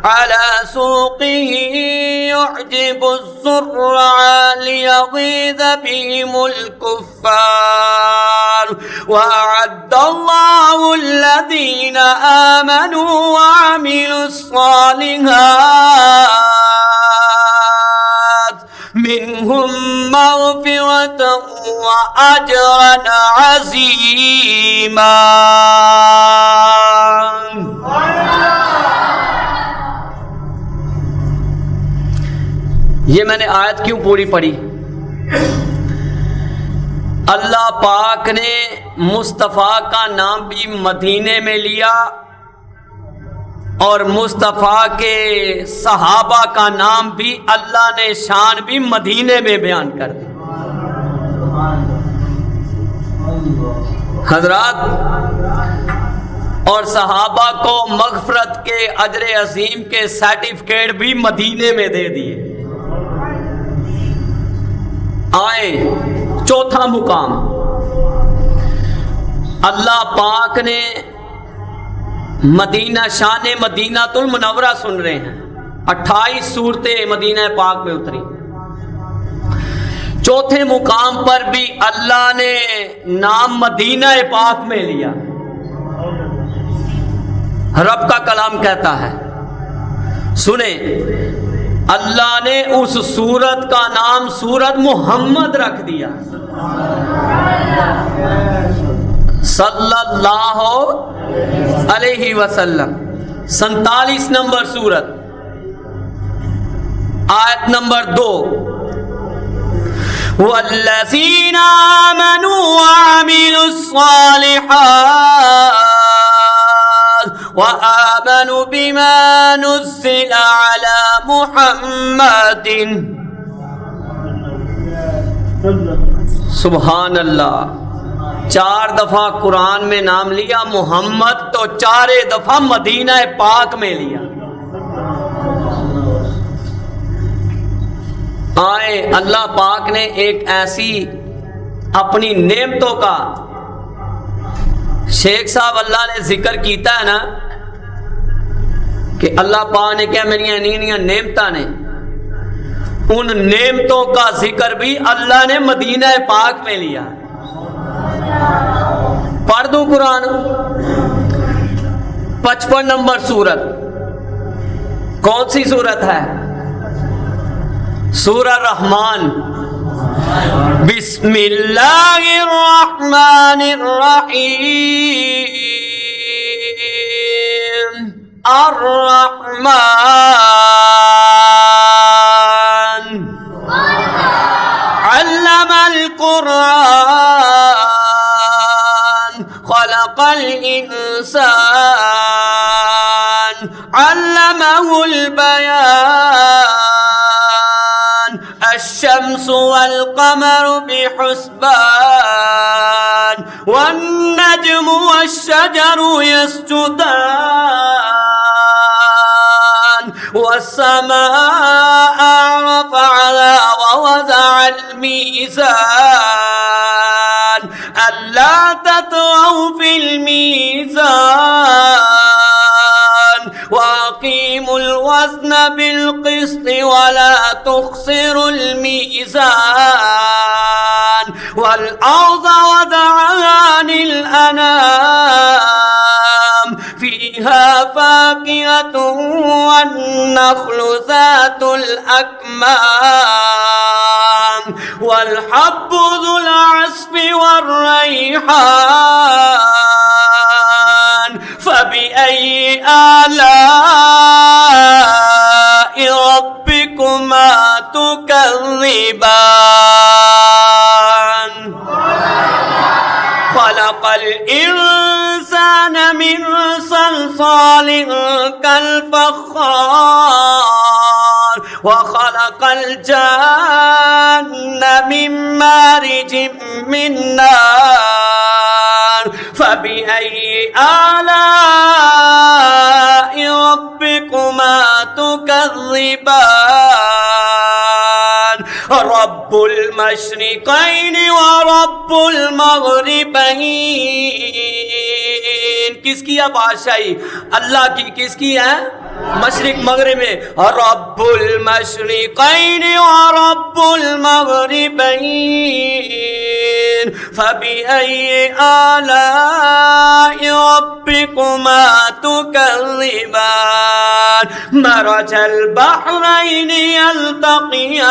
على سوقه يعجب الزرع ليغيظ بهم الكفار وأعد الله الذين آمنوا وعملوا الصالحات منهم مغفرة وأجرا عظيما. یہ میں نے آیت کیوں پوری پڑھی؟ اللہ پاک نے مصطفیٰ کا نام بھی مدینے میں لیا اور مصطفیٰ کے صحابہ کا نام بھی اللہ نے شان بھی مدینے میں بیان کر دی. حضرات اور صحابہ کو مغفرت کے اجر عظیم کے سرٹیفکیٹ بھی مدینے میں دے دیے. آئے چوتھا مقام، اللہ پاک نے مدینہ شان مدینہ المنورہ سن رہے ہیں، 28 سورتیں مدینہ پاک میں اتری. چوتھے مقام پر بھی اللہ نے نام مدینہ پاک میں لیا. رب کا کلام کہتا ہے، سنیں، اللہ نے اس سورت کا نام سورت محمد رکھ دیا صلی اللہ علیہ وسلم. 47 نمبر سورت، آیت نمبر 2، والذین آمنوا وعملوا الصالحات وآمنوا بما نزل على محمد. سبحان اللہ، 4 دفعہ قرآن میں نام لیا محمد، تو 4 دفعہ مدینہ پاک میں لیا. آئے اللہ پاک نے ایک ایسی اپنی نعمتوں کا، شیخ صاحب اللہ نے ذکر کیتا ہے نا کہ اللہ پاک نے کیا میری انیاں نعمتاں نے، ان نعمتوں کا ذکر بھی اللہ نے مدینہ پاک میں لیا. پڑھ دوں قرآن، 55 نمبر سورت. کون سی سورت ہے؟ سورہ رحمان. بسم اللہ الرحمن الرحیم. الرحمن علم القرآن خلق الانسان علمه البیان الشمس والقمر بحسبان والنجم والشجر يسجدان والسماء رفعها ووضع الميزان ألا تطغوا في الميزان وأقيموا الوزن بالقسط ولا تخسروا الميزان والأرض وضعها للأنام فيها فاكهة والنخل ذات الأكمام والحب ذو العصف والريحان فبأي آلاء ربكما تكذبان خلق الإنسان من صلصال كالفخار وخلق الجن من مارج من نار فبأي آلاء ربكما تكذبان رب المشرقين ورب المغربين کس کی ہے بادشاہی؟ اللہ کی. کس کی ہے؟ مشرق مغرب میں. رب المشرقین ورب المغربین فبأي آلاء ربكما تكذبان مرج البحرين يلتقيان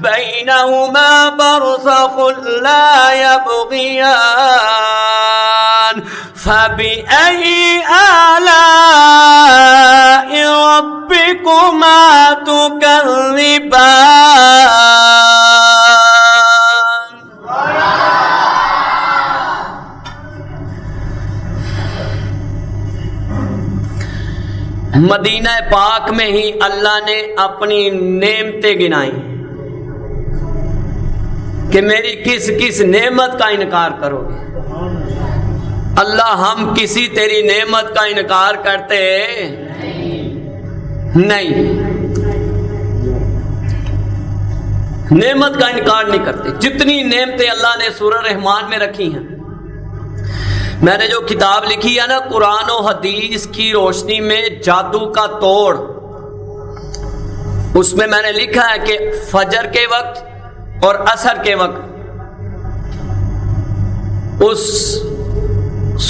بينهما برزخ لا يبغيان فبأي آلاء ربكما تكذبان. مدینہ پاک میں ہی اللہ نے اپنی نعمتیں گنائی کہ میری کس کس نعمت کا انکار کرو گے. اللہ ہم کسی تیری نعمت کا انکار کرتے نہیں، نعمت کا انکار نہیں کرتے. جتنی نعمتیں اللہ نے سورہ رحمان میں رکھی ہیں، میں نے جو کتاب لکھی ہے نا قرآن و حدیث کی روشنی میں جادو کا توڑ، اس میں نے لکھا ہے کہ فجر کے وقت اور عصر کے وقت اس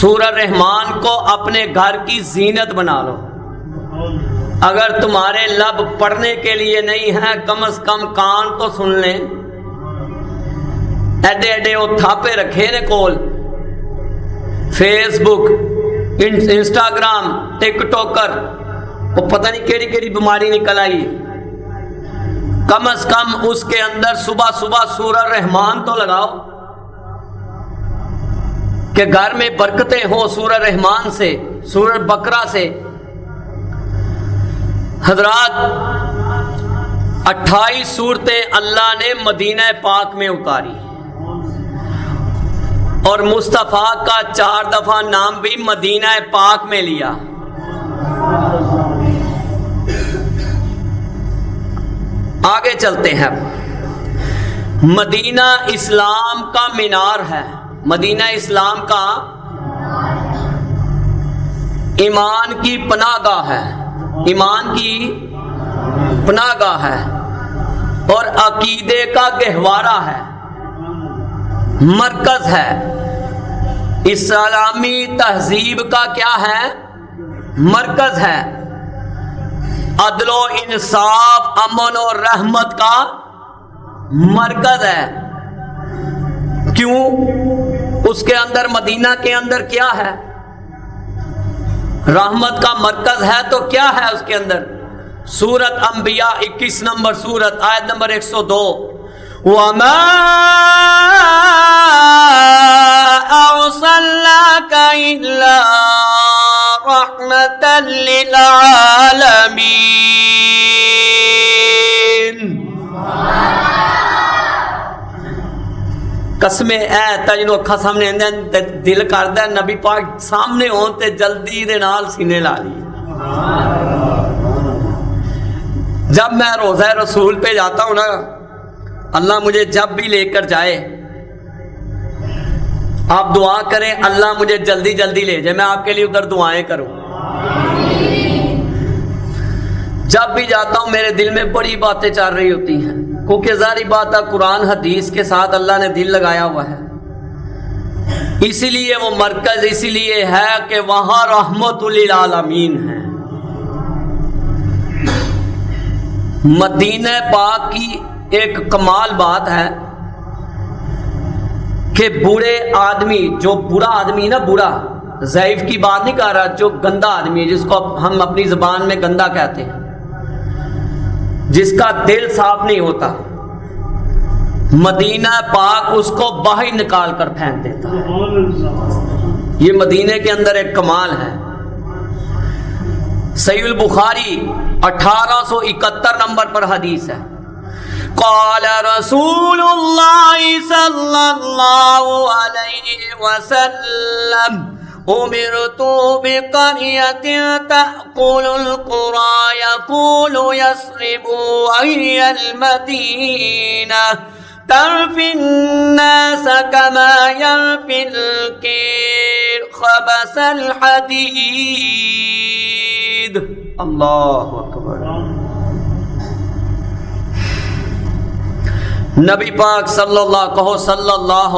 سورہ رحمان کو اپنے گھر کی زینت بنا لو. اگر تمہارے لب پڑھنے کے لیے نہیں ہیں کم از کم کان تو سن لیں. ایڈے ایڈے وہ تھاپے رکھے نے کول، فیس بک، انسٹاگرام، ٹک ٹوکر، وہ پتہ نہیں کیڑی کیڑی بیماری نکل آئی. کم از کم اس کے اندر صبح صبح سورہ رحمان تو لگاؤ کہ گھر میں برکتیں ہوں سورہ رحمان سے، سورہ بقرہ سے. حضرات 28 سورتیں اللہ نے مدینہ پاک میں اتاری اور مصطفیٰ کا 4 دفعہ نام بھی مدینہ پاک میں لیا. آگے چلتے ہیں. مدینہ اسلام کا مینار ہے. مدینہ اسلام کا ایمان کی پناہ گاہ ہے، ایمان کی پناہ گاہ ہے اور عقیدے کا گہوارہ ہے، مرکز ہے. اسلامی تہذیب کا کیا ہے؟ مرکز ہے. عدل و انصاف، امن و رحمت کا مرکز ہے. کیوں؟ اس کے اندر، مدینہ کے اندر کیا ہے؟ رحمت کا مرکز ہے تو کیا ہے اس کے اندر؟ سورت انبیاء 21 نمبر سورت آیت نمبر 102. وَمَا أَرْسَلْنَاكَ إِلَّا رَحْمَةً لِّلْعَالَمِينَ. قسمیں اے تجنو اکھا سامنے دل کردا ہے نبی پاک سامنے ہون تے جلدی دے نال سینے لا لی. جب میں روضہ رسول پہ جاتا ہوں نا، اللہ مجھے جب بھی لے کر جائے، آپ دعا کریں اللہ مجھے جلدی جلدی لے جائے، میں آپ کے لیے ادھر دعائیں کروں. جب بھی جاتا ہوں میرے دل میں بڑی باتیں چل رہی ہوتی ہیں، کیونکہ ظاہری بات ہے قرآن حدیث کے ساتھ اللہ نے دل لگایا ہوا ہے. اسی لیے وہ مرکز اسی لیے ہے کہ وہاں رحمت للعالمین ہے. مدینہ پاک کی ایک کمال بات ہے کہ بوڑھے آدمی، جو برا آدمی نا، برا ضعیف کی بات نہیں کر رہا، جو گندا آدمی ہے، جس کو ہم اپنی زبان میں گندا کہتے ہیں، جس کا دل صاف نہیں ہوتا، مدینہ پاک اس کو باہر نکال کر پھینک دیتا ہے. یہ مدینے کے اندر ایک کمال ہے. صحیح البخاری 1871 نمبر پر حدیث ہے. قال رسول اللہ صلی اللہ علیہ وسلم امرت بقرية تأكل القرى يقول يثرب وهي المدينة ترفي الناس كما يرفي الكير خبث الحدید. اللہ اکبر. نبی پاک صلی اللہ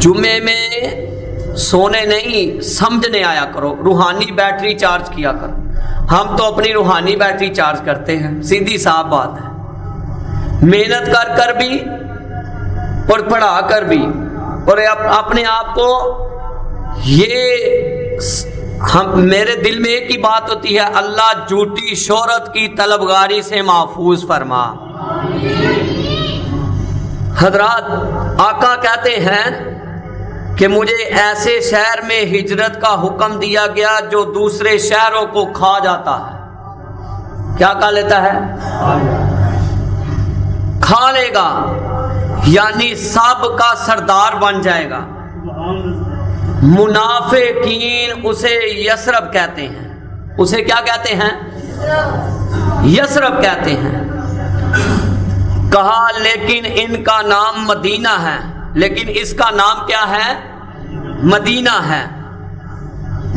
جمعے میں سونے نہیں سمجھنے آیا کرو، روحانی بیٹری چارج کیا کرو. ہم تو اپنی روحانی بیٹری چارج کرتے ہیں، سیدھی صاف بات ہے. محنت کر کر بھی اور پڑھا کر بھی، اور اپنے آپ کو یہ میرے دل میں ایک ہی بات ہوتی ہے، اللہ جھوٹی شہرت کی طلبگاری سے محفوظ فرما. حضرات آقا کہتے ہیں کہ مجھے ایسے شہر میں ہجرت کا حکم دیا گیا جو دوسرے شہروں کو کھا جاتا ہے. کیا کھا لیتا ہے؟ کھا لے گا، یعنی سب کا سردار بن جائے گا. منافقین اسے یثرب کہتے ہیں. اسے کیا کہتے ہیں؟ یثرب کہتے ہیں. کہا لیکن ان کا نام مدینہ ہے، لیکن اس کا نام کیا ہے؟ مدینہ ہے.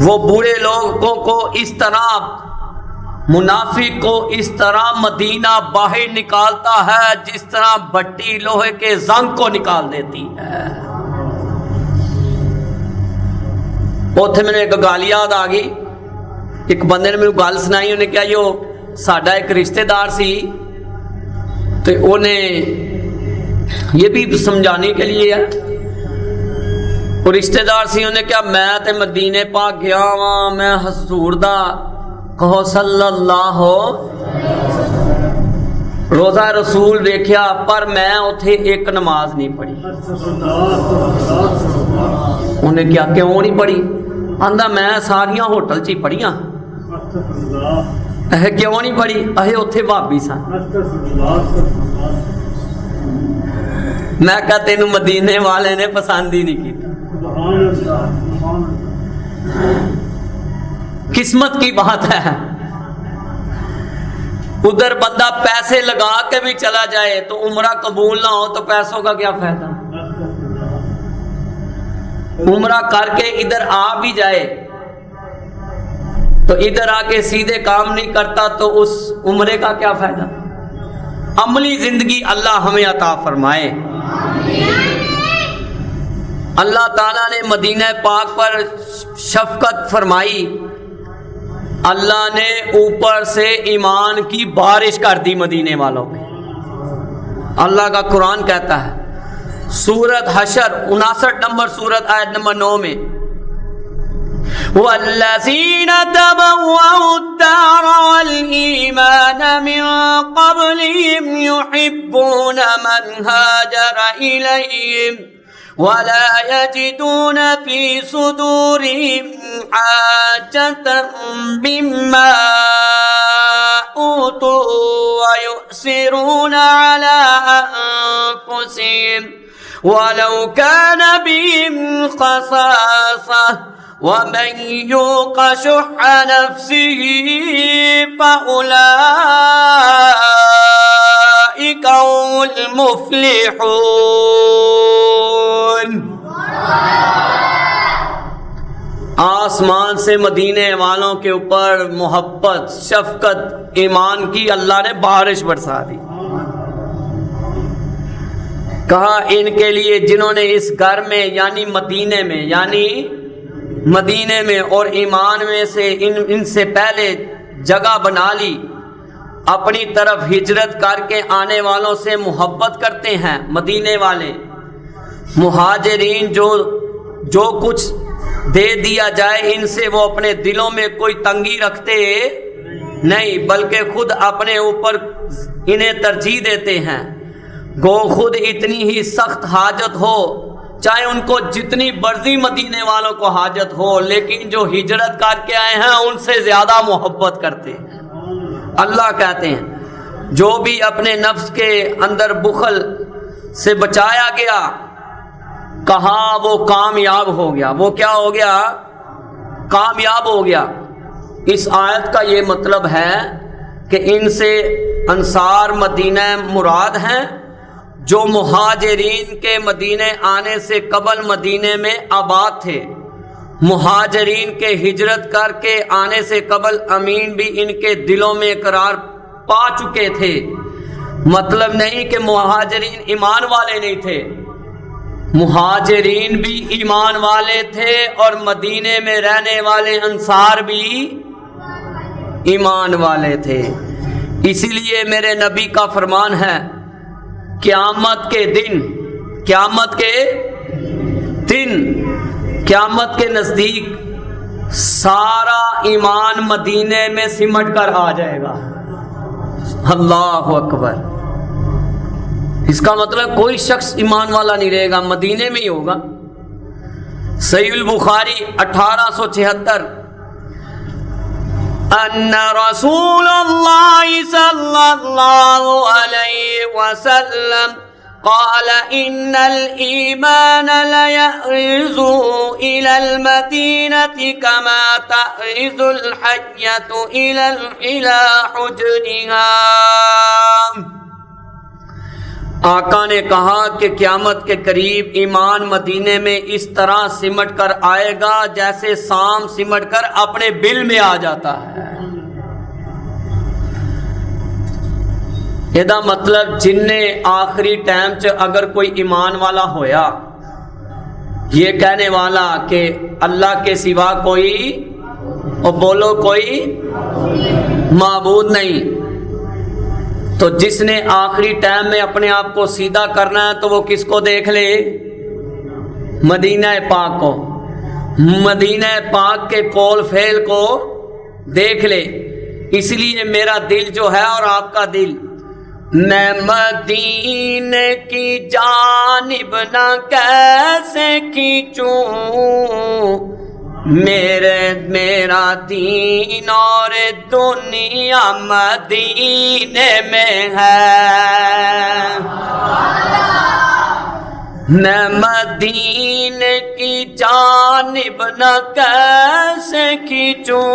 وہ برے لوگوں کو اس طرح، منافق کو اس طرح مدینہ باہر نکالتا ہے جس طرح بھٹی لوہے کے زنگ کو نکال دیتی ہے. اوتھے میں نے ایک گل یاد آ گئی. ایک بندے نے میرے گل سنائی. انہیں کیا جو ساڈا ایک رشتہ دار سی، تو انہیں یہ بھی سمجھانے کے لیے ہے، وہ رشتہ دار سی. انہیں کیا میں تے مدینے پاک گیا ہاں، میں حضور دا کہو صلی اللہ روزہ رسول ویکھیا، پر میں اتھے ایک نماز نہیں پڑھی. انہیں کیا کیوں نہیں پڑھی؟ آندا میں ساریاں ہوٹل چ ہی پڑھیاں. کیوں نہیں پڑھی؟ اتھے بھابی سن. میں کہا تینوں مدینے والے نے پسند ہی نہیں کی. قسمت کی بات ہے. ادھر بندہ پیسے لگا کے بھی چلا جائے تو عمرہ قبول نہ ہو تو پیسوں کا کیا فائدہ؟ عمرہ کر کے ادھر آ بھی جائے تو ادھر آ کے سیدھے کام نہیں کرتا تو اس عمرے کا کیا فائدہ؟ عملی زندگی اللہ ہمیں عطا فرمائے. اللہ تعالیٰ نے مدینہ پاک پر شفقت فرمائی. اللہ نے اوپر سے ایمان کی بارش کر دی مدینے والوں پہ. اللہ کا قرآن کہتا ہے سورت حشر 59 نمبر سورت آیت نمبر 9 میں وَالَّذِينَ تَبَوَّأُوا الدَّارَ وَالْإِيمَانَ مِن قَبْلِهِمْ يُحِبُّونَ مَنْ هَاجَرَ إِلَيْهِمْ وَلَا يَجِدُونَ فِي صُدُورِهِمْ حَاجَةً مِّمَّا أُوتُوا وَيُؤْثِرُونَ عَلَىٰ أَنفُسِهِمْ وَلَوْ كَانَ بِهِمْ خَصَاصَةٌ وَمَن يُوقَ شُحَّ نَفْسِهِ فَأُولَٰئِكَ هُمُ الْمُفْلِحُونَ. آسمان سے مدینے والوں کے اوپر محبت، شفقت، ایمان کی اللہ نے بارش برسا دی. کہا ان کے لیے جنہوں نے اس گھر میں یعنی مدینے میں اور ایمان میں سے ان سے پہلے جگہ بنا لی، اپنی طرف ہجرت کر کے آنے والوں سے محبت کرتے ہیں. مدینے والے مہاجرین جو کچھ دے دیا جائے ان سے وہ اپنے دلوں میں کوئی تنگی رکھتے نہیں، بلکہ خود اپنے اوپر انہیں ترجیح دیتے ہیں. گو خود اتنی ہی سخت حاجت ہو، چاہے ان کو جتنی مرضی مدینے والوں کو حاجت ہو، لیکن جو ہجرت کر کے آئے ہیں ان سے زیادہ محبت کرتے ہیں. اللہ کہتے ہیں جو بھی اپنے نفس کے اندر بخل سے بچایا گیا، کہا وہ کامیاب ہو گیا. وہ کیا ہو گیا؟ کامیاب ہو گیا. اس آیت کا یہ مطلب ہے کہ ان سے انصار مدینہ مراد ہیں جو مہاجرین کے مدینے آنے سے قبل مدینے میں آباد تھے، مہاجرین کے ہجرت کر کے آنے سے قبل امین بھی ان کے دلوں میں اقرار پا چکے تھے۔ مطلب نہیں کہ مہاجرین ایمان والے نہیں تھے، مہاجرین بھی ایمان والے تھے اور مدینے میں رہنے والے انصار بھی ایمان والے تھے۔ اسی لیے میرے نبی کا فرمان ہے، قیامت کے دن قیامت کے نزدیک سارا ایمان مدینے میں سمٹ کر آ جائے گا۔ اللہ اکبر۔ اس کا مطلب کوئی شخص ایمان والا نہیں رہے گا، مدینے میں ہی ہوگا۔ صحیح البخاری 1876 ان رسول اللہ صلی اللہ علیہ وسلم قال ان الایمان لیعرض الى المدینة كما تعرض الحیة الى حجرها۔ آقا نے کہا کہ قیامت کے قریب ایمان مدینے میں اس طرح سمٹ کر آئے گا جیسے سام سمٹ کر اپنے بل میں آ جاتا ہے۔ یہ مطلب جن نے آخری ٹائم چ اگر کوئی ایمان والا ہویا، یہ کہنے والا کہ اللہ کے سوا کوئی، اور بولو کوئی معبود نہیں، تو جس نے آخری ٹائم میں اپنے آپ کو سیدھا کرنا ہے تو وہ کس کو دیکھ لے؟ مدینہ پاک کو، مدینہ پاک کے قول فعل کو دیکھ لے۔ اس لیے میرا دل جو ہے اور آپ کا دل، میں مدینے کی جانب نہ کیسے کھینچوں، میرا دین اور دنیا مدینے میں ہے۔ میں مدینے کی جانب نہ کیسے کھینچوں،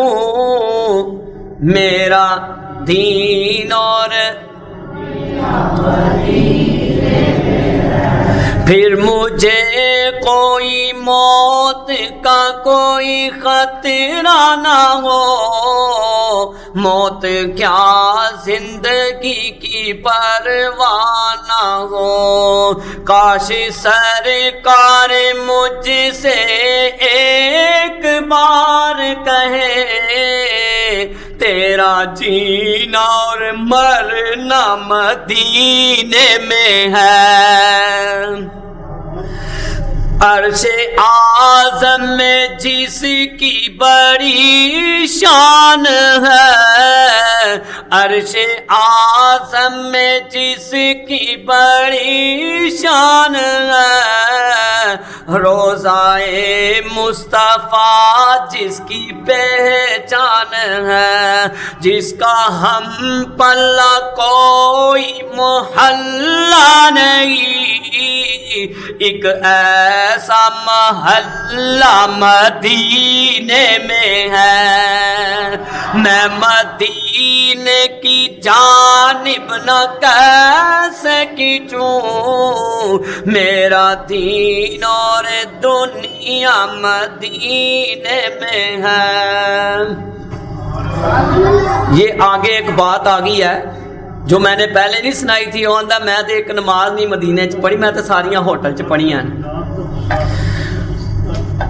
میرا دین اور پھر مجھے کوئی موت کا کوئی خطرہ نہ ہو، موت کیا زندگی کی پرواہ نہ ہو۔ کاش سرکار مجھ سے ایک بار کہے، تیرا جینا اور مرنا مدینے میں ہے۔ عرش اعظم میں جس کی بڑی شان ہے، عرش اعظم میں جس کی بڑی شان ہے، روضائے مصطفیٰ جس کی پہچان ہے، جس کا ہم پلہ کوئی محلہ نہیں، ایک ایسا محلہ مدینے میں ہے۔ میں مدینے کی جانب نہ کیسے کھینچوں، میرا دین اور دنیا مدینے میں ہے۔ یہ آگے ایک بات آ گئی ہے جو میں نے پہلے نہیں سنائی تھی۔ وہ آندا میں تے ایک نماز نہیں مدینے چ پڑھی، میں تے ساریاں ہوٹل چ پڑھی ہیں۔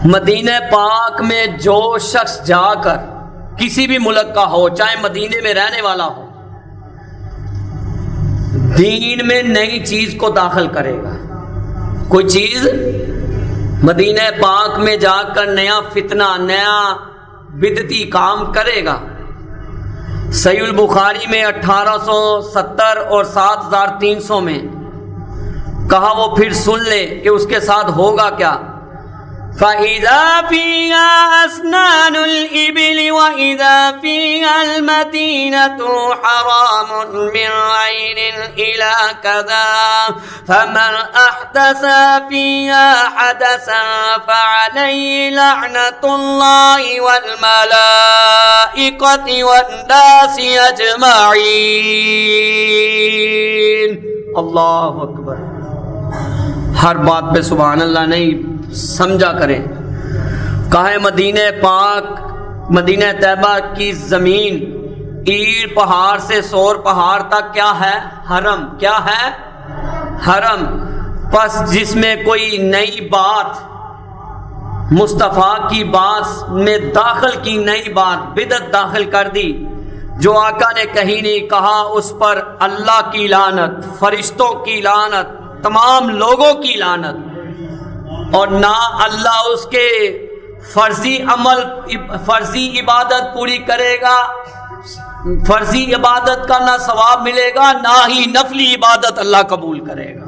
مدینہ پاک میں جو شخص جا کر کسی بھی ملک کا ہو، چاہے مدینے میں رہنے والا ہو، دین میں نئی چیز کو داخل کرے گا، کوئی چیز مدینہ پاک میں جا کر نیا فتنہ، نیا بدعتی کام کرے گا۔ صحیح البخاری میں 1870 اور 7300 میں کہا، وہ پھر سن لے کہ اس کے ساتھ ہوگا کیا۔ فَإِذَا فِيهَا أَسْنَانُ الْإِبِلِ وَإِذَا فِيهَا الْمَدِينَةُ حَرَامٌ مِّنْ عَيْنٍ إِلَى كَذَا فَمَنْ أَحْدَثَ فِيهَا حَدَثًا فَعَلَيْهِ لَعْنَةُ اللَّهِ وَالْمَلَائِكَةِ وَالنَّاسِ أَجْمَعِينَ۔ اللہ اکبر۔ ہر بات پہ سبحان اللہ نہیں سمجھا کریں. کہا ہے مدینہ پاک، مدینہ طیبہ کی زمین ایر پہاڑ سے سور پہاڑ تک کیا ہے؟ حرم. کیا ہے؟ حرم. پس جس میں کوئی نئی بات مصطفیٰ کی بات میں داخل کی، نئی بات بدعت داخل کر دی جو آقا نے کہیں نہیں کہا، اس پر اللہ کی لعنت، فرشتوں کی لعنت، تمام لوگوں کی لعنت. اور نہ اللہ اس کے فرضی عمل، فرضی عبادت پوری کرے گا، فرضی عبادت کا نہ ثواب ملے گا، نہ ہی نفلی عبادت اللہ قبول کرے گا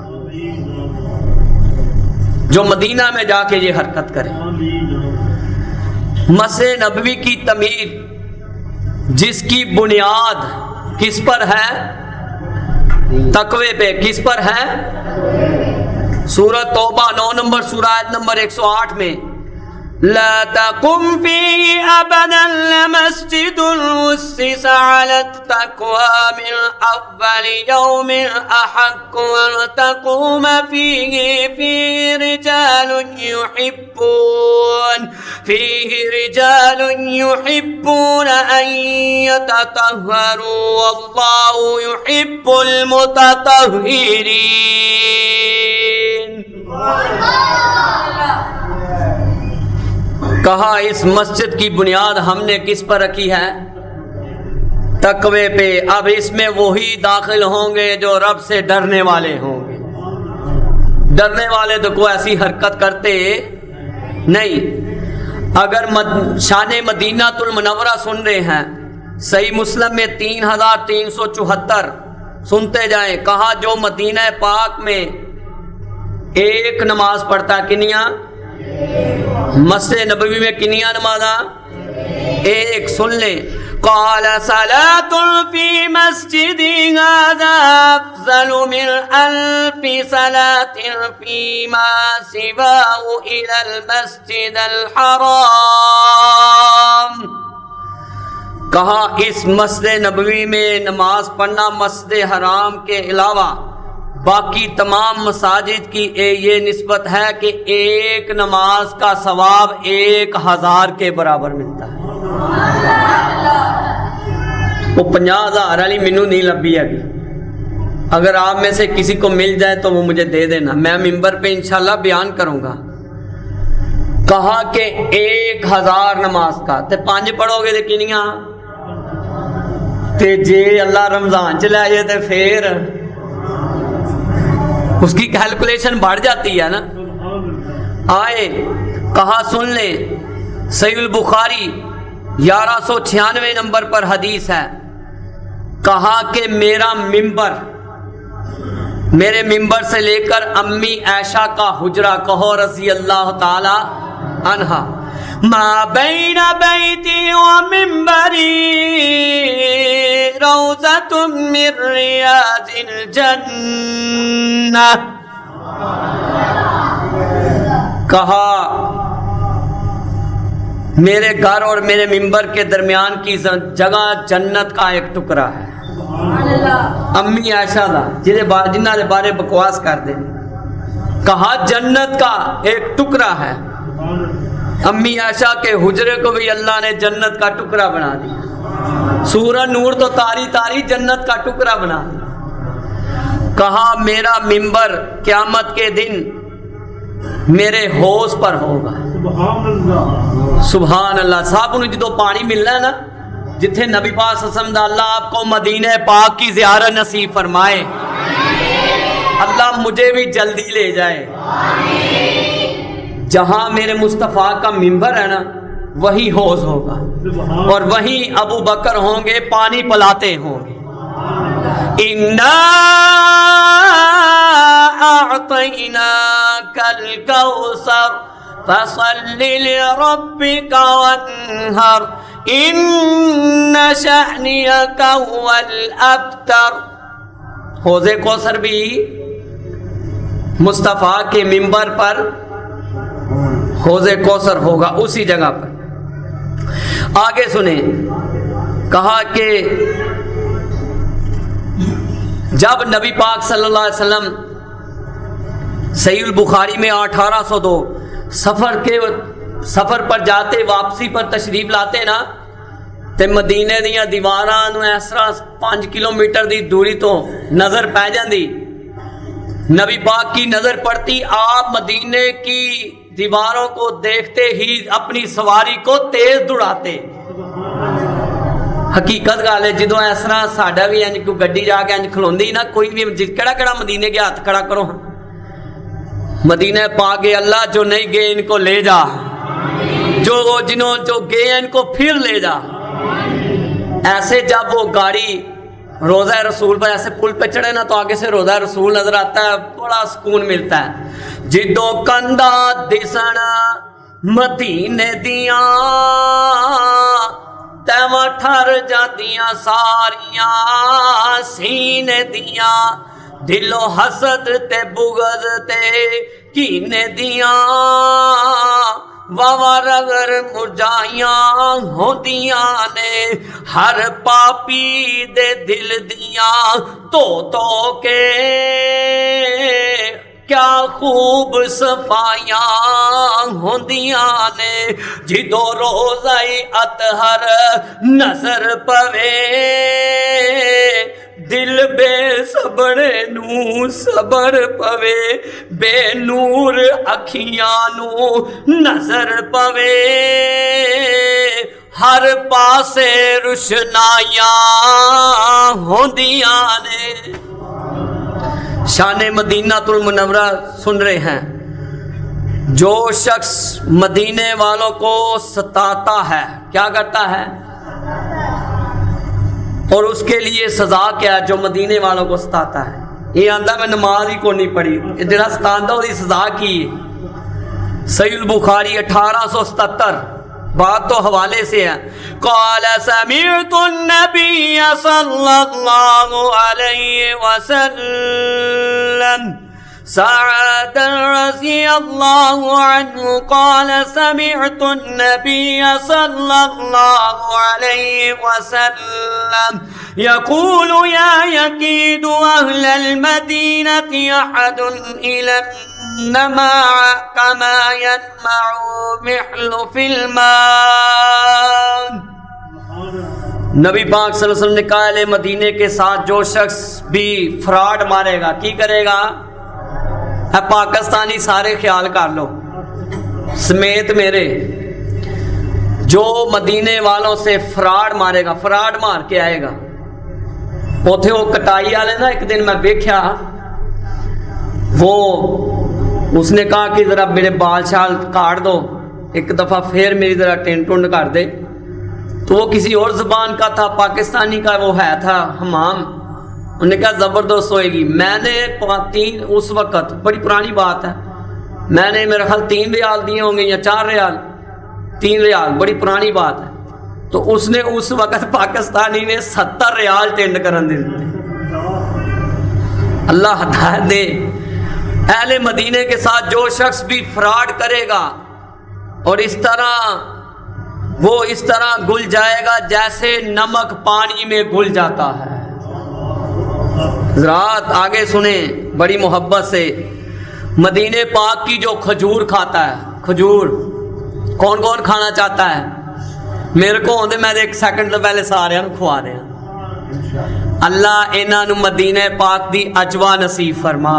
جو مدینہ میں جا کے یہ حرکت کرے. مسجد نبوی کی تعمیر جس کی بنیاد کس پر ہے؟ تقوی پہ. کس پر ہے؟ سورہ توبہ 9 نمبر سورہ آیت نمبر 108 میں لا تقم فيه ابدا لمسجد اسس على التقوى من اول يوم احق ان تقوم فيه رجال يحبون ان يتطهروا والله يحب المتطهرين. کہا اس مسجد کی بنیاد ہم نے کس پر رکھی ہے؟ تقوی پہ. اب اس میں وہی داخل ہوں گے جو رب سے ڈرنے والے ہوں گے. ڈرنے والے تو کوئی ایسی حرکت کرتے نہیں. اگر شان مدینہ المنورہ سن رہے ہیں، صحیح مسلم میں 3374 سنتے جائیں. کہا جو مدینہ پاک میں ایک نماز پڑھتا، کنیاں؟ مسجد نبوی میں کنیاں نمازاں؟ ایک. سن لیں. قال صلاة في مسجد هذا أفضل من 1000 صلاة فيما سواه إلى المسجد الحرام. کہا اس مسجد نبوی میں نماز پڑھنا مسجد حرام کے علاوہ باقی تمام مساجد کی یہ نسبت ہے کہ ایک نماز کا ثواب 1000 کے برابر ملتا ہے. وہ 50,000 والی مینو نہیں لبھی ابھی. اگر آپ میں سے کسی کو مل جائے تو وہ مجھے دے دینا، میں ممبر پہ انشاءاللہ بیان کروں گا. کہا کہ 1000 نماز کا تے 5 پڑھو گے تے کنیاں؟ تے جے اللہ رمضان چ لے جائے تے پھر اس کی کیلکولیشن بڑھ جاتی ہے نا. آئے. کہا سن لیں. صحیح البخاری 1196 نمبر پر حدیث ہے. کہا کہ میرا ممبر، میرے ممبر سے لے کر امی عائشہ کا حجرہ، کہو رضی اللہ تعالی عنہا، ما بین بیتی و ممبری روضۃ من ریاض الجنہ. کہا میرے گھر اور میرے ممبر کے درمیان کی جگہ جنت کا ایک ٹکڑا ہے. امی عائشہ دا جنہ دے بارے بکواس کر دیں. کہا جنت کا ایک ٹکڑا ہے. امی عائشہ کے حجرے کو بھی اللہ نے جنت کا ٹکڑا بنا دیا. سورہ نور تو تاری تاری جنت کا ٹکڑا بنا دیا. کہا میرا ممبر قیامت کے دن میرے حوض پر ہوگا. سبحان اللہ. صاحب نے جدو پانی ملنا ہے نا، جتھے نبی پاک صلی اللہ علیہ وسلم دا، اللہ آپ کو مدینہ پاک کی زیارت نصیب فرمائے. اللہ مجھے بھی جلدی لے جائے. جہاں میرے مصطفیٰ کا ممبر ہے نا، وہی حوض ہوگا اور وہیں ابو بکر ہوں گے، پانی پلاتے ہوں گے. اِنَّا أَعْطَيْنَاكَ الْكَوْثَرَ فَصَلِّ لِرَبِّكَ وَانْحَرْ إِنَّ شَأْنِيَكَ هُوَ الْأَبْتَرُ. حوض کوثر بھی مصطفیٰ کے ممبر پر حوض کوثر ہوگا، اسی جگہ پر. آگے سنیں. کہا کہ جب نبی پاک صلی اللہ علیہ وسلم صحیح البخاری میں 1802 سفر پر جاتے واپسی پر تشریف لاتے نا تے مدینے دیاں دیواراں نو اس طرح 5 کلومیٹر دی دوری تو نظر پہ جاندی، نبی پاک کی نظر پڑتی، آپ مدینے کی دیواروں کو دیکھتے ہی اپنی سواری کو تیز دوڑاتے۔ حقیقت گل ہے جدوں اس طرح ساڈا بھی انج کوئی گڈی جا کے انج کھلوندی نا، کوئی بھی کہڑا مدینے کے ہاتھ کھڑا کرو، مدینہ پاک گئے اللہ، جو نہیں گئے ان کو لے جا، جو گئے ان کو پھر لے جا۔ ایسے جب وہ گاڑی روضہ رسول پر ایسے پل پہ چڑھے نا تو آگے سے روضہ رسول نظر آتا ہے، بڑا سکون ملتا ہے۔ جدو کندا دسن مدینے دیاں تیواں ٹھر جاندیاں ساریاں سینے دیاں، دلو حسد تے بغض تے کینے دیاں واوا رگر مرجائیاں ہوندیاں نے، ہر پاپی دے دل دیاں تو کے کیا خوب صفائیاں ہوندیاں نے، جدو روزہ اطہر نظر پوے دل بے صبرے نو صبر پوے، بے نور اکھیاں نو نظر پوے، ہر پاسے روشنائیاں ہوندیاں نے۔ شان مدینہ المنورہ سن رہے ہیں۔ جو شخص مدینے والوں کو ستاتا ہے، کیا کرتا ہے؟ اور اس کے لیے سزا کیا ہے؟ جو مدینے والوں کو ستاتا ہے، یہ آندہ میں نماز ہی کو نہیں پڑھی، جڑا ستاندہ ہوئی سزا کی۔ صحیح البخاری 1877 بات تو حوالے سے ہے۔ قال سمعت النبی صلی اللہ علیہ وسلم، سعد رضی اللہ عنہ قال سمعت النبی صلی اللہ علیہ وسلم يقول يا يكيد أهل المدينة أحد إلى النماع كما ينمع محل في الماء۔ نبی پاک صلی اللہ علیہ وسلم نے کہا اہل مدینے کے ساتھ جو شخص بھی فراڈ مارے گا، کی کرے گا؟ پاکستانی سارے خیال کر لو سمیت میرے، جو مدینے والوں سے فراڈ مارے گا، فراڈ مار کے آئے گا۔ اوتھے وہ کٹائی والے نا، ایک دن میں دیکھا وہ اس نے کہا کہ ذرا میرے بال شال کاٹ دو، ایک دفعہ پھر میری ذرا ٹینٹ ٹنڈ کر دے، تو وہ کسی اور زبان کا تھا، پاکستانی کا وہ ہے تھا حمام، انہوں نے کہا زبردست ہوئے گی۔ میں نے اس وقت بڑی پرانی بات ہے، میں نے میرا خیال 3 ریال دیے ہوں گے یا 4 ریال، 3 ریال، بڑی پرانی بات ہے۔ تو اس نے اس وقت پاکستانی نے 70 ریال ٹینڈ کرن دے۔ اللہ ہدایت دے۔ اہل مدینے کے ساتھ جو شخص بھی فراڈ کرے گا اور اس طرح گل جائے گا جیسے نمک پانی میں گل جاتا ہے۔ حضرات آگے سنیں بڑی محبت سے، مدینے پاک کی جو کھجور کھاتا ہے، کھجور کون کون کھانا چاہتا ہے؟ میرے کو ہوندے میں 1 سیکنڈ تو پہلے سارے کھوا رہے ہیں۔ اللہ انہاں نو مدینے پاک دی اجوا نصیب فرما۔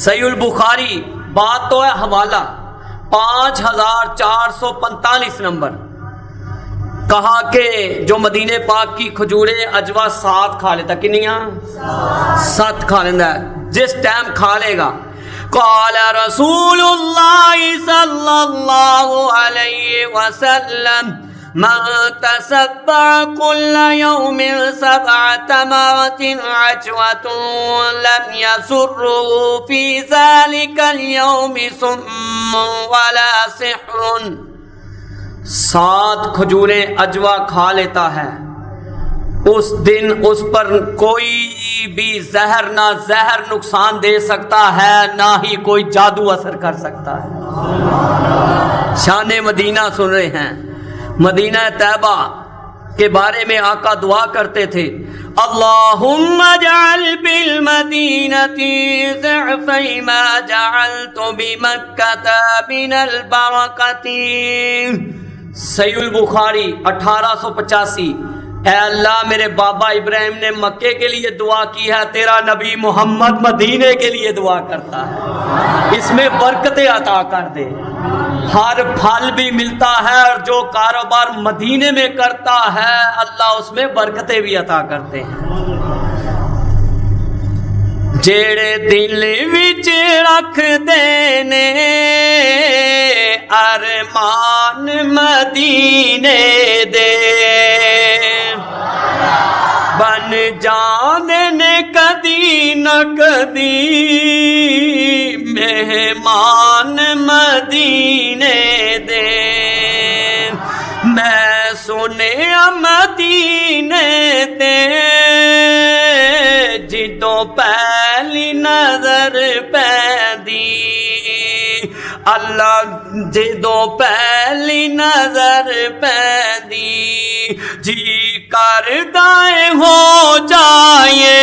صحیح البخاری بات تو ہے حوالہ 5445 نمبر، کہا کہ جو مدینے پاک کی کھجورے اجوا 7 کھا لیتا، کنیاں 7 کھا لیتا ہے جس ٹائم کھا لے گا۔ قال رسول اللہ صلی اللہ علیہ وسلم من تسبع كل يوم 7 تمرات عجوة لم يسره في ذلك اليوم سم ولا سحر، 7 کھجوریں اجوا کھا لیتا ہے، اس دن اس پر کوئی بھی زہر نہ زہر نقصان دے سکتا ہے، نہ ہی کوئی جادو اثر کر سکتا ہے۔ شان مدینہ سن رہے ہیں۔ مدینہ طیبہ کے بارے میں آقا دعا کرتے تھے، اللہم اجعل بالمدینة ضعفی ما جعلت بمکۃ من البرکۃ۔ صحیح البخاری 1885۔ اے اللہ میرے بابا ابراہیم نے مکے کے لیے دعا کی ہے، تیرا نبی محمد مدینے کے لیے دعا کرتا ہے، اس میں برکتیں عطا کر دے، ہر پھل بھی ملتا ہے، اور جو کاروبار مدینے میں کرتا ہے اللہ اس میں برکتیں بھی عطا کرتے ہیں۔ جیڑے دل وچ رکھ دینے ارمان مدینے دے، بن جانے کدی نہ کدی مہمان مدینے دے۔ میں سنیا مدینے تے جدوں پہلی نظر پیندی، اللہ جدوں پہلی نظر پیندی جی کردا ہے ہو جائے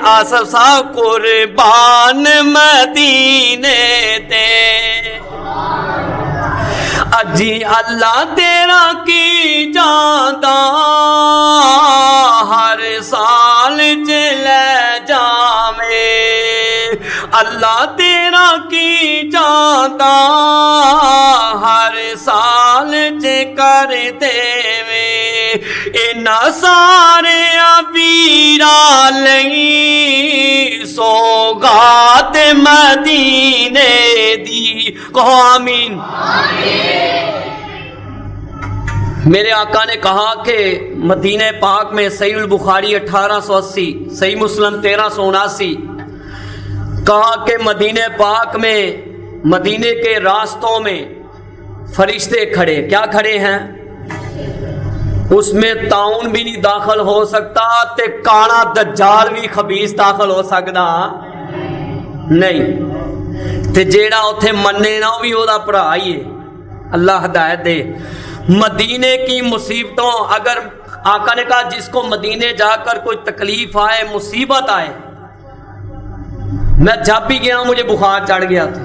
آسا قربان مدینے تے۔ اجی اللہ تیرا کی جاندا ہر سال چلے جاوے، اللہ تیرا کی جاندا ہر سال کر دے وے، انہاں سارے ویراں لئی سوغات مدینے دی، کہو آمین۔ میرے آقا نے کہا کہ مدینہ پاک میں صحیح البخاری 1880، صحیح مسلم 1379، کہا کہ مدینہ پاک میں مدینے کے راستوں میں فرشتے کھڑے، کیا کھڑے ہیں؟ اس میں طاعون بھی نہیں داخل ہو سکتا تے کانا دجال بھی خبیث داخل ہو سکتا نہیں، تے جیڑا اتھے مننے نہ بھی ہودا پڑھا ہی ہے، اللہ ہدایت دے۔ مدینے کی مصیبتوں، اگر آقا نے کہا جس کو مدینے جا کر کوئی تکلیف آئے، مصیبت آئے، میں جب بھی گیا مجھے بخار چڑھ گیا تھا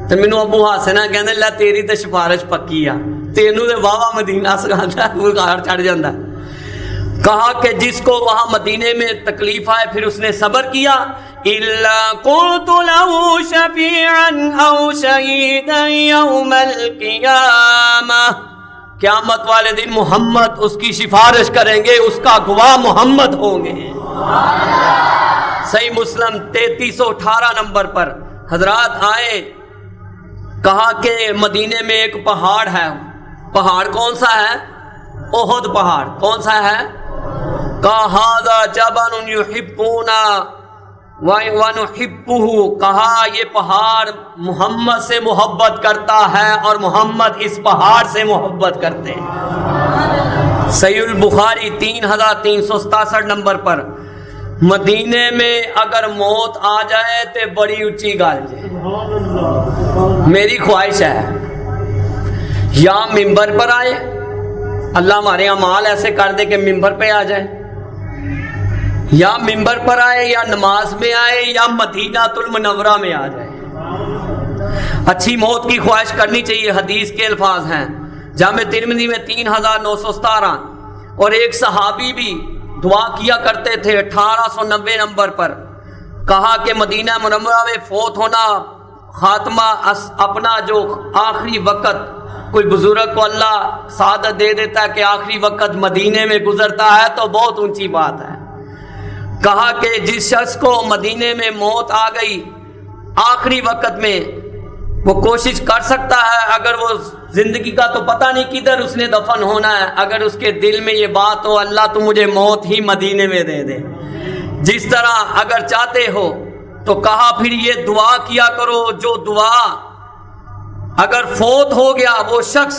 تو مینوں ابو حسنا کہندے لے تیری تے سفارش پکی آ، تینوں تے واہ مدینہ سکھاندا بخار چڑھ جاندا۔ کہا کہ جس کو وہاں مدینے میں تکلیف آئے پھر اس نے صبر کیا، إِلَّا قُلْتُ لَهُ شَفِيعًا أَوْ شَهِيدًا يَوْمَ الْقِيَامَةِ، قیامت والے دن محمد اس کی سفارش کریں گے، اس کا گواہ محمد ہوں گے۔ صحیح مسلم 3318 نمبر پر حضرات آئے، کہا کہ مدینے میں ایک پہاڑ ہے، پہاڑ کون سا ہے؟ احد پہاڑ، کون سا ہے؟ کہا ھذا جبل یحبونا وَنُحِبُّهُ، کہا یہ پہاڑ محمد سے محبت کرتا ہے اور محمد اس پہاڑ سے محبت کرتے ہیں۔ صحیح البخاری 3367 نمبر پر مدینے میں اگر موت آ جائے تو بڑی اونچی گل جائے، میری خواہش ہے یا ممبر پر آئے، اللہ ہمارے اعمال ایسے کر دے کہ ممبر پہ آ جائے، یا ممبر پر آئے، یا نماز میں آئے، یا مدینہ المنورہ میں آ جائے۔ اچھی موت کی خواہش کرنی چاہیے، حدیث کے الفاظ ہیں جامع ترمذی میں 3917، اور ایک صحابی بھی دعا کیا کرتے تھے 1890 نمبر پر، کہا کہ مدینہ منورہ میں فوت ہونا، خاتمہ اپنا جو آخری وقت، کوئی بزرگ کو اللہ سعادت دے دیتا ہے کہ آخری وقت مدینے میں گزرتا ہے تو بہت اونچی بات ہے۔ کہا کہ جس شخص کو مدینے میں موت آ گئی آخری وقت میں، وہ کوشش کر سکتا ہے، اگر وہ زندگی کا تو پتہ نہیں کدھر اس نے دفن ہونا ہے، اگر اس کے دل میں یہ بات ہو اللہ تو مجھے موت ہی مدینے میں دے دے، جس طرح اگر چاہتے ہو تو کہا پھر یہ دعا کیا کرو جو دعا اگر فوت ہو گیا وہ شخص،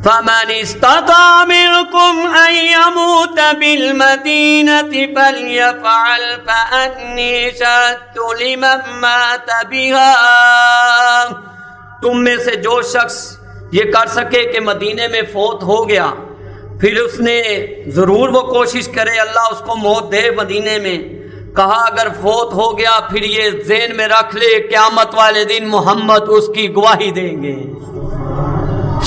فَمَنِ اسْتَطَاعَ مِنْكُمْ أَنْ يَمُوتَ بِالْمَدِينَةِ فَلْيَفْعَلْ فَأَنِّي شَهِدْتُ لِمَنْ مَاتَ بِهَا، تم میں سے جو شخص یہ کر سکے کہ مدینے میں فوت ہو گیا پھر اس نے ضرور وہ کوشش کرے اللہ اس کو موت دے مدینے میں. کہا اگر فوت ہو گیا پھر یہ ذہن میں رکھ لے قیامت والے دن محمد اس کی گواہی دیں گے،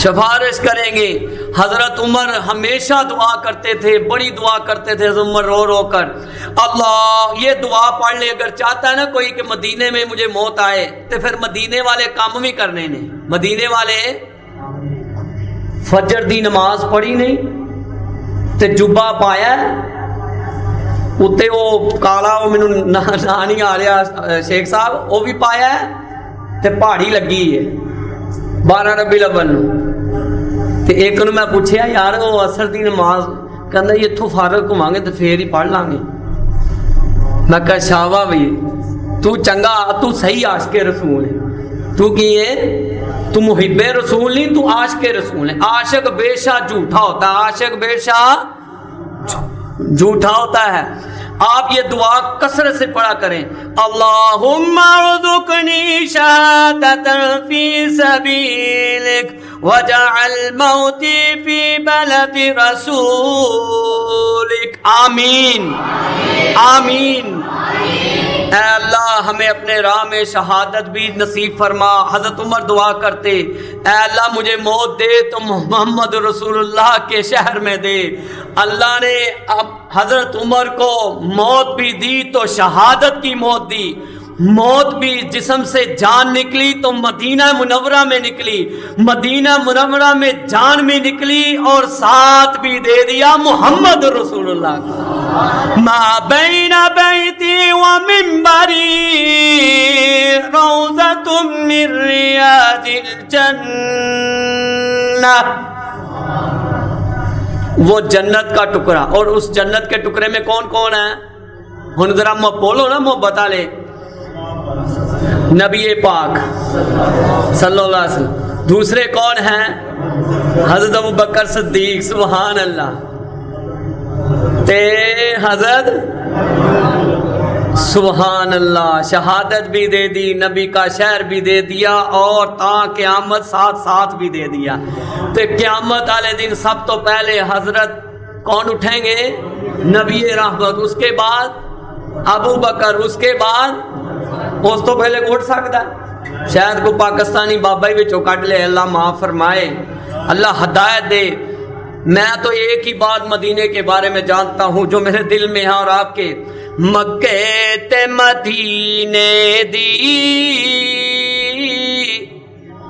سفارش کریں گے. حضرت عمر ہمیشہ دعا کرتے تھے، بڑی دعا کرتے تھے حضرت عمر رو رو کر. اللہ یہ دعا پڑھ لے اگر چاہتا ہے نا کوئی کہ مدینے میں مجھے موت آئے تو پھر مدینے والے کام بھی کرنے نے. مدینے والے فجر دی نماز پڑھی نہیں تے جبہ پایا اتنے وہ کالا وہ مینوں نا نہیں آ رہا شیخ صاحب، وہ بھی پایا ہے تے پہاڑی لگی ہے 12 ربیع الاول تے ایک نو میں پوچھیا یار وہ عصر دی نماز کہندا جی اتھوں فارغ ہوواں گے تے پھر ہی پڑھ لاں گے. میں کہا شاباش بھائی تو چنگا تو صحیح عاشق رسول ہے. تو کی ہے تو محب رسول نہیں، تو عاشق رسول ہے. عاشق بے شک جھوٹا ہوتا ہے، عاشق بے شک جھوٹا ہوتا ہے. آپ یہ دعا کثرت سے پڑھا کریں. اللہم ارزقنی شہادۃ فی سبیلک وجعل موتی فی بلد رسولک. آمین آمین. اے اللہ ہمیں اپنے راہ میں شہادت بھی نصیب فرما. حضرت عمر دعا کرتے اے اللہ مجھے موت دے تو محمد رسول اللہ کے شہر میں دے. اللہ نے اب حضرت عمر کو موت بھی دی تو شہادت کی موت دی. موت بھی جسم سے جان نکلی تو مدینہ منورہ میں نکلی، مدینہ منورہ میں جان بھی نکلی اور ساتھ بھی دے دیا محمد رسول اللہ کو. ما بین بیتی و منبری روضۃ من ریاض الجنہ. وہ جنت کا ٹکڑا، اور اس جنت کے ٹکڑے میں کون کون ہے؟ ہن ذرا بولو نا محبت والے. نبی پاک صلی اللہ علیہ وسلم. دوسرے کون ہیں؟ حضرت ابو بکر صدیق سبحان اللہ. تے حضرت سبحان اللہ شہادت بھی دے دی، نبی کا شہر بھی دے دیا اور تا قیامت ساتھ ساتھ بھی دے دیا. تو قیامت والے دن سب تو پہلے حضرت کون اٹھیں گے؟ نبی رحمت، اس کے بعد ابو بکر، اس کے بعد اس تو پہلے اٹھ سکتا ہے شاید کو پاکستانی بابا ہی وچوں کٹ لے. اللہ معاف فرمائے، اللہ ہدایت دے. میں تو ایک ہی بات مدینے کے بارے میں جانتا ہوں جو میرے دل میں ہے اور آپ کے. مکے تے مدینے دی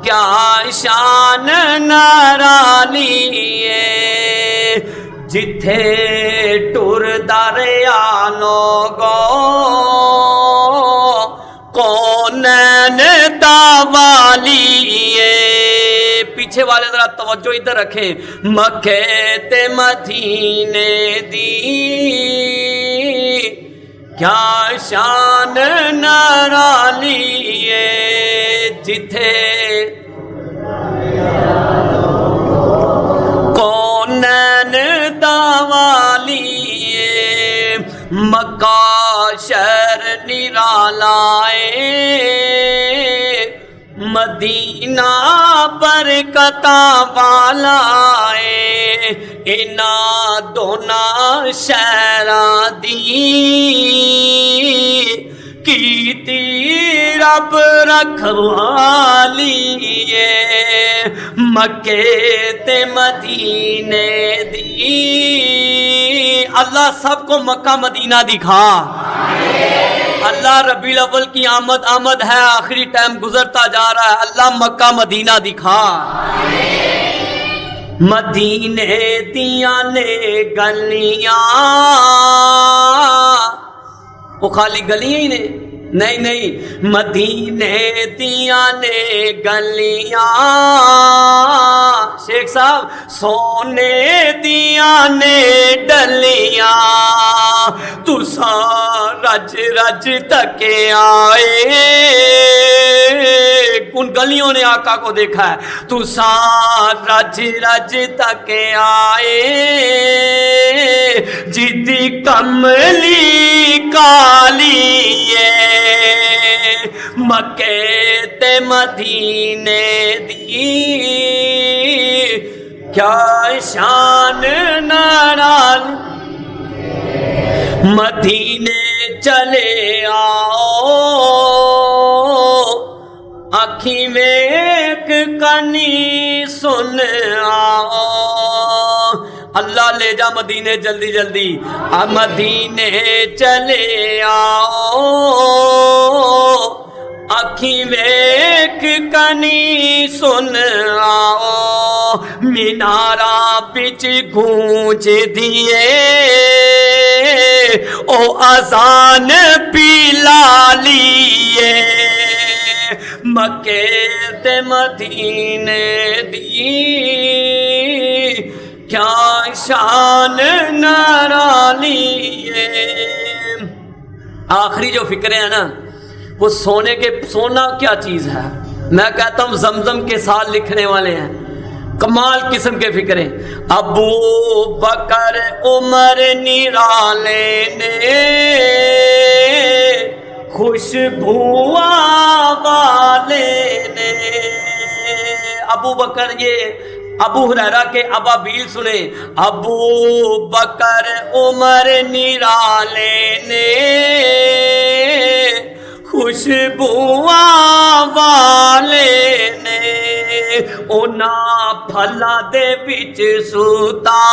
کیا شان نرالی ہے، جتھے ٹر دریا لوگو کونین تاوالی ہے. پیچھے والے ذرا توجہ ادھر رکھیں. مکے تے مدینے دی کیا شان نرالی ہے، جتھے کونین تاوالی ہے. مکہ شہر نرالا ہے، مدینہ برکتاں والا ہے. انہاں دونوں شہراں دی کیتی رب رکھوالی ہے. مکے تے مدینے دی اللہ سب کو مکہ مدینہ دکھا. اللہ ربیع الاول کی آمد ہے، آخری ٹائم گزرتا جا رہا ہے. اللہ مکہ مدینہ دکھا. مدینے دیاں نے گلیاں، وہ خالی گلیاں ہی نے نہیں، مدینے دیاں نے گلیاں شیخ صاحب سونے دیاں نے ڈلیاں. تساں رج رج تکے آئے، ان گلیوں نے آقا کو دیکھا ہے. تساں رج رج تکے آئے، جدی کملی کالی ہے. مکے تے مدینے دی کیا شان نرال مدینے چلے آؤ آکھی ویک کنی سن آؤ اللہ لے جا مدینے جلدی جلدی مدینے چلے آؤ آکھی ویک کنی سن آؤ مینارہ بچ گونج دیے او اذان پلا لیے مکے تے مدینے دی کیا شان نرالی ہے۔ آخری جو فکرے ہیں نا وہ سونا کیا چیز ہے، میں کہتا ہوں زمزم کے سال لکھنے والے ہیں، کمال قسم کے فکریں۔ ابو بکر عمر نرالے نے خوشبو والے نے، ابو بکر یہ ابو ہریرہ کے ابابیل سنیں، ابو بکر عمر نرالے نے خوشبو والے نے اونا پھلا دے وچ سوتا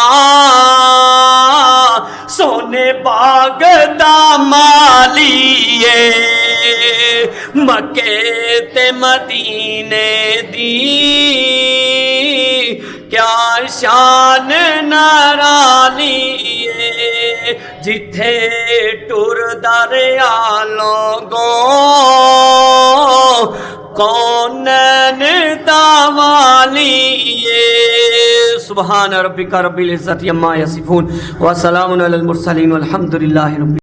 سونے باغ دا مالیے مکے تے مدینے دی کیا شان نرالی ہے، جتھے ٹر دریا لوگوں کونین دوالی ہے۔ سبحان ربک رب العزت عما یصفون وسلام علی المرسلین والحمد للہ رب